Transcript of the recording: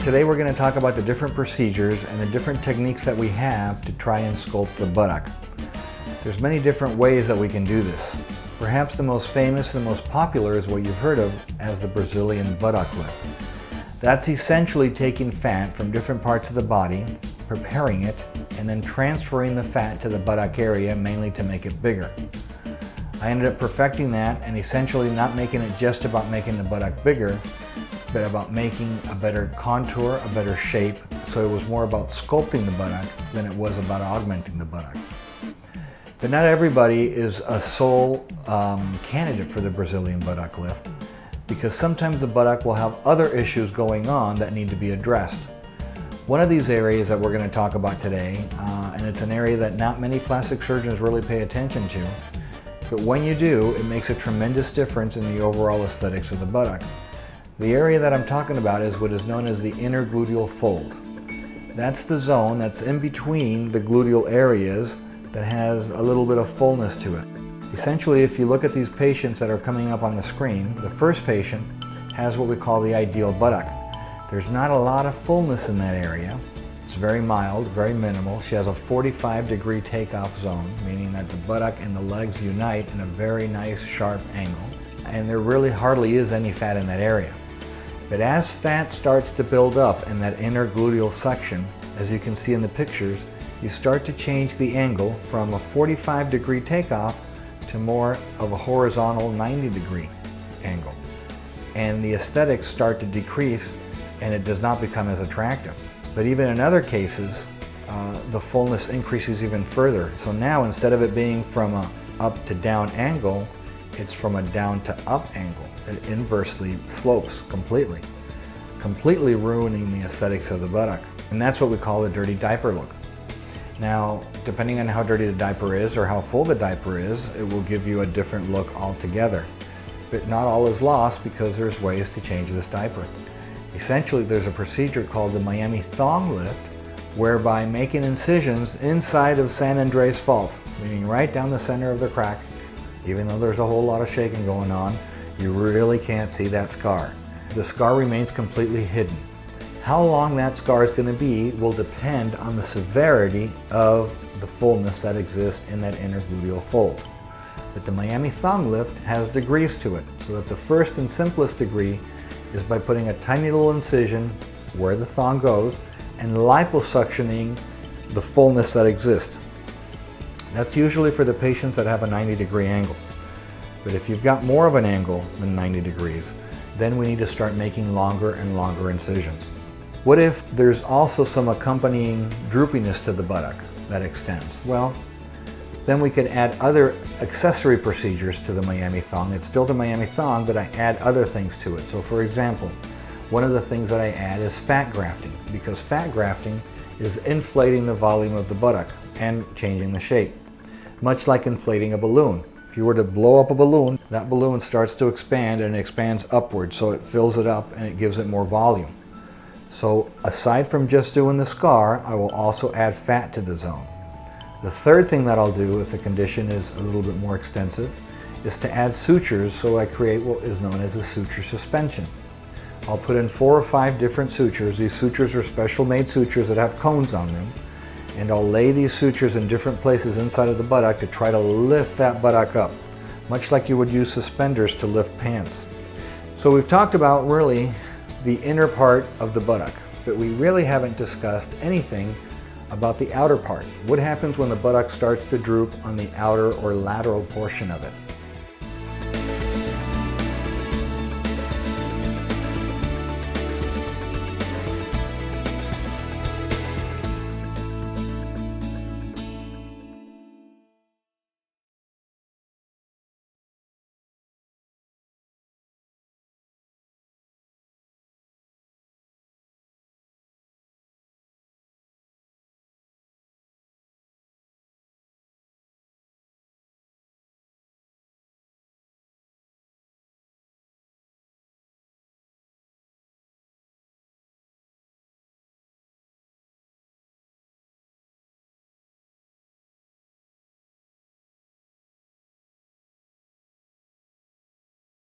Today we're going to talk about the different procedures and the different techniques that we have to try and sculpt the buttock. There's many different ways that we can do this. Perhaps the most famous and the most popular is what you've heard of as the Brazilian buttock lift. That's essentially taking fat from different parts of the body, preparing it, and then transferring the fat to the buttock area, mainly to make it bigger. I ended up perfecting that and essentially not making it just about making the buttock bigger, but about making a better contour, a better shape. So it was more about sculpting the buttock than it was about augmenting the buttock. But not everybody is a sole candidate for the Brazilian buttock lift, because sometimes the buttock will have other issues going on that need to be addressed. One of these areas that we're going to talk about today, and it's an area that not many plastic surgeons really pay attention to, but when you do, it makes a tremendous difference in the overall aesthetics of the buttock. The area that I'm talking about is what is known as the intergluteal fold. That's the zone that's in between the gluteal areas that has a little bit of fullness to it. Essentially, if you look at these patients that are coming up on the screen, the first patient has what we call the ideal buttock. There's not a lot of fullness in that area. It's very mild, very minimal. She has a 45-degree takeoff zone, meaning that the buttock and the legs unite in a very nice, sharp angle. And there really hardly is any fat in that area. But as fat starts to build up in that intergluteal section, as you can see in the pictures, you start to change the angle from a 45-degree takeoff to more of a horizontal 90-degree angle. And the aesthetics start to decrease and it does not become as attractive. But even in other cases, the fullness increases even further. So now instead of it being from a up to down angle, it's from a down to up angle. It inversely slopes completely ruining the aesthetics of the buttock. And that's what we call the dirty diaper look. Now, depending on how dirty the diaper is or how full the diaper is, it will give you a different look altogether. But not all is lost, because there's ways to change this diaper. Essentially, there's a procedure called the Miami thong lift, whereby making incisions inside of San Andreas fault, meaning right down the center of the crack. Even though there's a whole lot of shaking going on, you really can't see that scar. The scar remains completely hidden. How long that scar is going to be will depend on the severity of the fullness that exists in that intergluteal fold. But the Miami thong lift has degrees to it, so that the first and simplest degree is by putting a tiny little incision where the thong goes and liposuctioning the fullness that exists. That's usually for the patients that have a 90-degree angle. But if you've got more of an angle than 90 degrees, then we need to start making longer and longer incisions. What if there's also some accompanying droopiness to the buttock that extends? Well, then we could add other accessory procedures to the Miami thong. It's still the Miami thong, but I add other things to it. So for example, one of the things that I add is fat grafting, because fat grafting is inflating the volume of the buttock and changing the shape. Much like inflating a balloon. If you were to blow up a balloon, that balloon starts to expand and it expands upward, so it fills it up and it gives it more volume. So aside from just doing the scar, I will also add fat to the zone. The third thing that I'll do if the condition is a little bit more extensive is to add sutures, so I create what is known as a suture suspension. I'll put in 4 or 5 different sutures. These sutures are special made sutures that have cones on them. And I'll lay these sutures in different places inside of the buttock to try to lift that buttock up, much like you would use suspenders to lift pants. So we've talked about really the inner part of the buttock, but we really haven't discussed anything about the outer part. What happens when the buttock starts to droop on the outer or lateral portion of it?